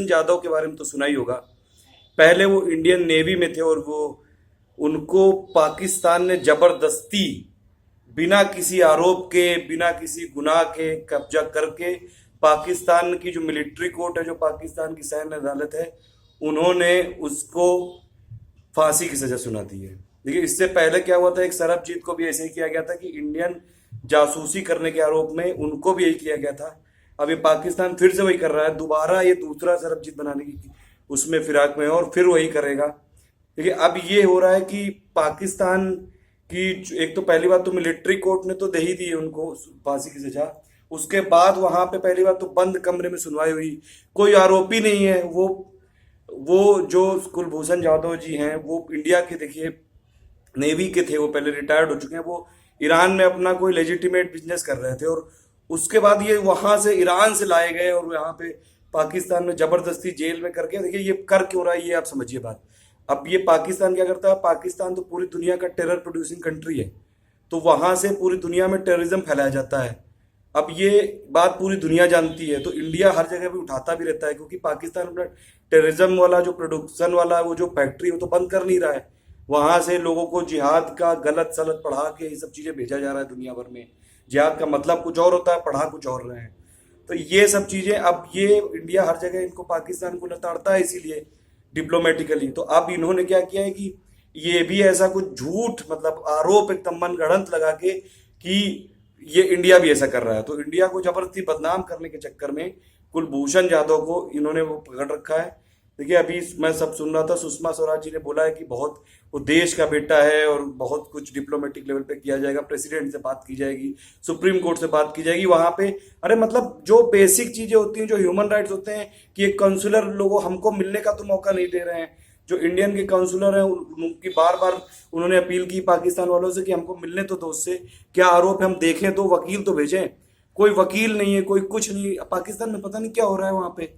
यादव के बारे में तो सुना ही होगा। पहले वो इंडियन नेवी में थे और वो उनको पाकिस्तान ने जबरदस्ती बिना किसी आरोप के बिना किसी गुनाह के कब्जा करके पाकिस्तान की जो मिलिट्री कोर्ट है, जो पाकिस्तान की सैन्य अदालत है, उन्होंने उसको फांसी की सजा सुना दी है। देखिए, इससे पहले क्या हुआ था, एक सरबजीत को भी ऐसे ही किया गया था कि इंडियन जासूसी करने के आरोप में उनको भी यही किया गया था। अब ये पाकिस्तान फिर से वही कर रहा है, दोबारा ये दूसरा सरबजीत बनाने की उसमें फिराक में है और फिर वही करेगा। देखिए, अब ये हो रहा है कि पाकिस्तान की एक तो पहली बात तो मिलिट्री कोर्ट ने तो दे ही दी है उनको फांसी की सजा। उसके बाद वहां पे पहली बात तो बंद कमरे में सुनवाई हुई, कोई आरोपी नहीं है। वो जो कुलभूषण जाधव जी हैं, वो इंडिया के, देखिए, नेवी के थे, वो पहले रिटायर्ड हो चुके हैं। वो ईरान में अपना कोई लेजिटिमेट बिजनेस कर रहे थे और उसके बाद ये वहां से ईरान से लाए गए और यहाँ पे पाकिस्तान में जबरदस्ती जेल में करके, देखिए ये कर क्यों रहा है, ये आप समझिए बात। अब ये पाकिस्तान क्या करता है, पाकिस्तान तो पूरी दुनिया का टेरर प्रोड्यूसिंग कंट्री है, तो वहां से पूरी दुनिया में टेररिज्म फैलाया जाता है। अब ये बात पूरी दुनिया जानती है, तो इंडिया हर जगह भी उठाता भी रहता है, क्योंकि पाकिस्तान अपना टेररिज्म वाला जो प्रोडक्शन वाला वो जो फैक्ट्री, वो तो बंद कर नहीं रहा है। वहां से लोगों को जिहाद का गलत सलत पढ़ा के ये सब चीजें भेजा जा रहा है दुनिया भर में। जिहाद का मतलब कुछ और होता है, पढ़ा कुछ और रहे हैं। तो ये सब चीजें, अब ये इंडिया हर जगह इनको पाकिस्तान को लताड़ता है, इसीलिए डिप्लोमेटिकली। तो अब इन्होंने क्या किया है कि ये भी ऐसा कुछ झूठ, मतलब आरोप एकदम मनगढ़ंत लगा के कि ये इंडिया भी ऐसा कर रहा है, तो इंडिया को जबरदस्ती बदनाम करने के चक्कर में कुलभूषण जाधव को इन्होंने वो पकड़ रखा है। देखिए, अभी मैं सब सुन रहा था, सुषमा स्वराज जी ने बोला है कि बहुत वो देश का बेटा है और बहुत कुछ डिप्लोमेटिक लेवल पे किया जाएगा, प्रेसिडेंट से बात की जाएगी, सुप्रीम कोर्ट से बात की जाएगी वहां पे। अरे मतलब जो बेसिक चीजें होती हैं, जो ह्यूमन राइट्स होते हैं, कि एक काउंसलर लोगों हमको मिलने का तो मौका नहीं दे रहे हैं। जो इंडियन के काउंसलर हैं उनकी बार बार उन्होंने अपील की पाकिस्तान वालों से कि हमको मिलने तो दो, उससे क्या आरोप है हम देखें, तो वकील तो भेजें। कोई वकील नहीं है, कोई कुछ नहीं। पाकिस्तान में पता नहीं क्या हो रहा है वहां पे।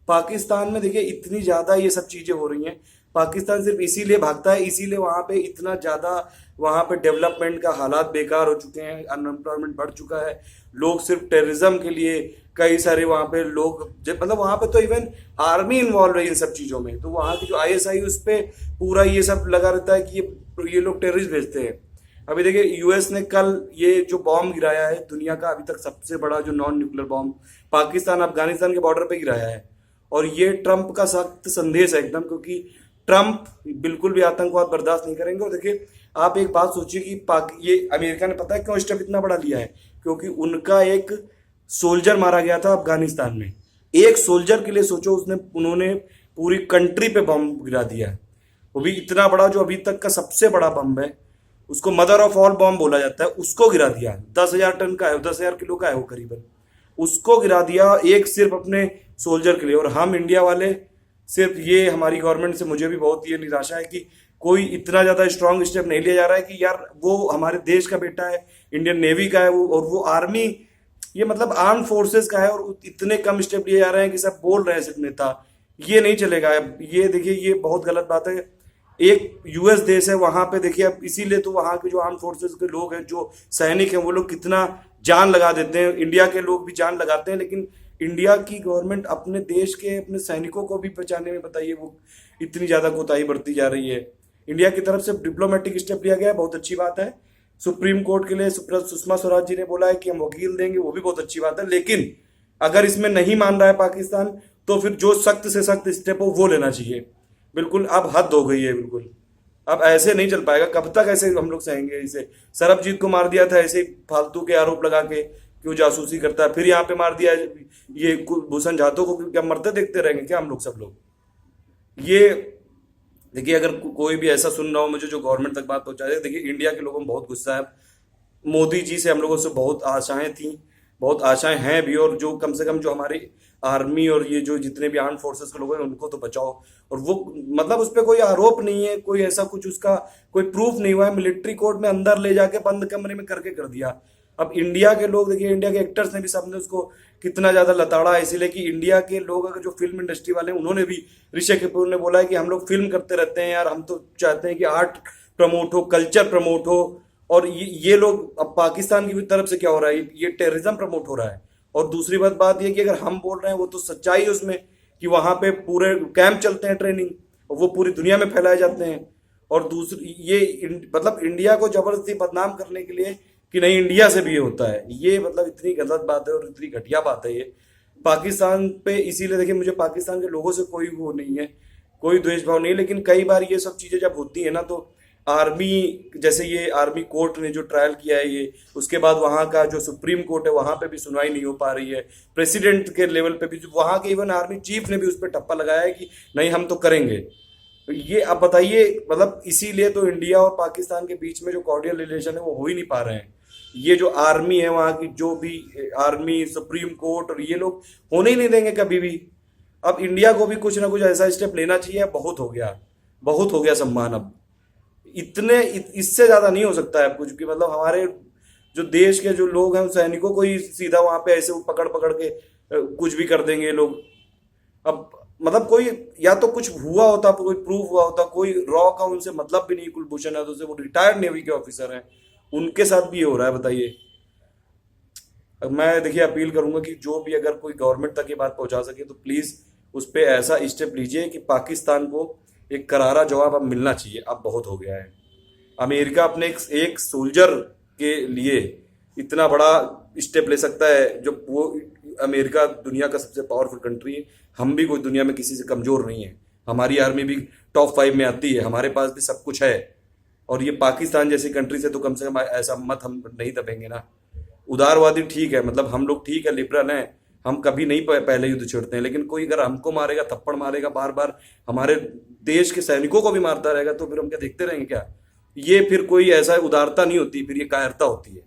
पाकिस्तान में देखिए इतनी ज्यादा ये सब चीजें हो रही हैं। पाकिस्तान सिर्फ इसीलिए भागता है, इसीलिए वहां पे इतना ज्यादा वहां पे डेवलपमेंट का हालात बेकार हो चुके हैं, अनएम्प्लॉयमेंट बढ़ चुका है। लोग सिर्फ टेररिज्म के लिए, कई सारे वहां पे लोग, मतलब वहां पे तो इवन आर्मी इन्वॉल्व है इन सब चीजों में। तो वहां की जो आईएसआई, उस पर पूरा ये सब लगा रहता है कि ये लोग टेररिस्ट भेजते हैं। अभी देखिए, यूएस ने कल ये जो बॉम्ब गिराया है, दुनिया का अभी तक सबसे बड़ा जो non nuclear bomb, Pakistan Afghanistan के बॉर्डर पे गिराया है। और ये ट्रंप का सख्त संदेश है एकदम, क्योंकि ट्रंप बिल्कुल भी आतंकवाद बर्दाश्त नहीं करेंगे। और देखिए, आप एक बात सोचिए कि ये अमेरिका ने पता है क्यों स्टेप इतना बड़ा लिया है, क्योंकि उनका एक सोल्जर मारा गया था अफगानिस्तान में। एक सोल्जर के लिए सोचो, उन्होंने पूरी कंट्री पे बम गिरा दिया है, वो भी इतना बड़ा, जो अभी तक का सबसे बड़ा बम है। उसको मदर ऑफ ऑल बॉम्ब बोला जाता है, उसको गिरा दिया। 10,000 टन का है, 10,000 किलो का है वो करीबन, उसको गिरा दिया एक सिर्फ अपने सोल्जर के लिए। और हम इंडिया वाले सिर्फ, ये हमारी गवर्नमेंट से मुझे भी बहुत ये निराशा है कि कोई इतना ज्यादा स्ट्रांग स्टेप नहीं लिया जा रहा है कि यार वो हमारे देश का बेटा है, इंडियन नेवी का है वो, और वो आर्मी, ये मतलब आर्म फोर्सेस का है, और इतने कम स्टेप लिए जा रहे हैं कि सब बोल रहे हैं सिर्फ नेता। ये नहीं चलेगा। ये देखिए, ये बहुत गलत बात है। एक यूएस देश है, वहां पे देखिए, अब इसीलिए तो वहां के जो आर्म फोर्सेस के लोग हैं, जो सैनिक हैं, वो लोग कितना जान लगा देते हैं। इंडिया के लोग भी जान लगाते हैं, लेकिन इंडिया की गवर्नमेंट अपने देश के, अपने सैनिकों को भी बचाने में, बताइए, वो इतनी ज्यादा कोताही बरती जा रही है। इंडिया की तरफ से डिप्लोमेटिक स्टेप लिया गया है, बहुत अच्छी बात है। सुप्रीम कोर्ट के लिए सुषमा स्वराज जी ने बोला है कि हम वकील देंगे, वो भी बहुत अच्छी बात है। लेकिन अगर इसमें नहीं मान रहा है पाकिस्तान, तो फिर जो सख्त से सख्त स्टेप हो वो लेना चाहिए। बिल्कुल अब हद हो गई है, बिल्कुल अब ऐसे नहीं चल पाएगा। कब तक ऐसे हम लोग सहेंगे इसे। सरबजीत को मार दिया था ऐसे ही फालतू के आरोप लगा के कि वो जासूसी करता है, फिर यहाँ पे मार दिया ये कुलभूषण जाधव को। क्या मरते देखते रहेंगे क्या हम लोग, सब लोग। ये देखिए, अगर कोई भी ऐसा सुन रहा हो मुझे जो गवर्नमेंट तक बात पहुंचा दे, देखिए इंडिया के लोगों में बहुत गुस्सा है। मोदी जी से हम लोगों से बहुत आशाएं थी, बहुत आशाएं हैं भी, और जो कम से कम जो हमारी आर्मी और ये जो जितने भी आर्म फोर्सेस के लोग हैं उनको तो बचाओ। और वो मतलब उस पर कोई आरोप नहीं है, कोई ऐसा कुछ उसका कोई प्रूफ नहीं हुआ है, मिलिट्री कोर्ट में अंदर ले जाके बंद कमरे में करके कर दिया। अब इंडिया के लोग, देखिए इंडिया के एक्टर्स ने भी, सबने उसको कितना ज्यादा लताड़ा है, इसीलिए कि इंडिया के लोग, अगर जो फिल्म इंडस्ट्री वाले हैं, उन्होंने भी, ऋषि कपूर ने बोला है कि हम लोग फिल्म करते रहते हैं यार, हम तो चाहते हैं कि आर्ट प्रमोट हो, कल्चर प्रमोट हो। और ये लोग, अब पाकिस्तान की तरफ से क्या हो रहा है, ये टेररिज्म प्रमोट हो रहा है। और दूसरी बात ये कि अगर हम बोल रहे हैं, वो तो सच्चाई उसमें कि वहां पे पूरे कैंप चलते हैं ट्रेनिंग, और वो पूरी दुनिया में फैलाए जाते हैं। और दूसरी ये मतलब इंडिया को जबरदस्ती बदनाम करने के लिए कि नहीं इंडिया से भी ये होता है, ये मतलब इतनी गलत बात है और इतनी घटिया बात है ये। पाकिस्तान पे इसीलिए देखिए, मुझे पाकिस्तान के लोगों से कोई वो नहीं है, कोई द्वेष भाव नहीं है, लेकिन कई बार ये सब चीजें जब होती है ना, तो आर्मी, जैसे ये आर्मी कोर्ट ने जो ट्रायल किया है ये, उसके बाद वहाँ का जो सुप्रीम कोर्ट है वहाँ पे भी सुनवाई नहीं हो पा रही है, प्रेसिडेंट के लेवल पे भी, वहाँ के इवन आर्मी चीफ ने भी उस पर टप्पा लगाया है कि नहीं हम तो करेंगे। तो ये अब बताइए, मतलब इसीलिए तो इंडिया और पाकिस्तान के बीच में जो कॉर्डियल रिलेशन है वो हो ही नहीं पा रहे हैं। ये जो आर्मी है वहाँ की, जो भी आर्मी, सुप्रीम कोर्ट, और ये लोग होने ही नहीं देंगे कभी भी। अब इंडिया को भी कुछ ना कुछ ऐसा स्टेप लेना चाहिए, बहुत हो गया, बहुत हो गया सम्मान अब। इससे ज्यादा नहीं हो सकता है अब कुछ, कि मतलब हमारे जो देश के जो लोग हैं, सैनिकों को ही सीधा वहां पे ऐसे पकड़ पकड़ के कुछ भी कर देंगे लोग। अब मतलब कोई, या तो कुछ हुआ होता, कोई प्रूफ हुआ होता, कोई रॉ का उनसे मतलब भी नहीं, कुलभूषण यादव से, वो रिटायर्ड नेवी के ऑफिसर हैं, उनके साथ भी ये हो रहा है, बताइए। अब मैं देखिए अपील करूंगा कि जो भी अगर कोई गवर्नमेंट तक ये बात पहुंचा सके तो प्लीज उस पर ऐसा स्टेप लीजिए कि पाकिस्तान को एक करारा जवाब अब मिलना चाहिए, अब बहुत हो गया है। अमेरिका अपने एक सोल्जर के लिए इतना बड़ा स्टेप ले सकता है, जब वो, अमेरिका दुनिया का सबसे पावरफुल कंट्री है, हम भी कोई दुनिया में किसी से कमजोर नहीं है, हमारी आर्मी भी टॉप 5 में आती है, हमारे पास भी सब कुछ है। और ये पाकिस्तान जैसी कंट्री से तो कम से कम ऐसा मत हम नहीं दबेंगे ना। उदारवादी ठीक है, मतलब हम लोग ठीक है, लिबरल हैं, हम कभी नहीं पहले युद्ध छेड़ते हैं, लेकिन कोई अगर हमको मारेगा, थप्पड़ मारेगा, बार बार हमारे देश के सैनिकों को भी मारता रहेगा, तो फिर हम क्या देखते रहेंगे क्या? ये फिर कोई ऐसा उदारता नहीं होती, फिर ये कायरता होती है।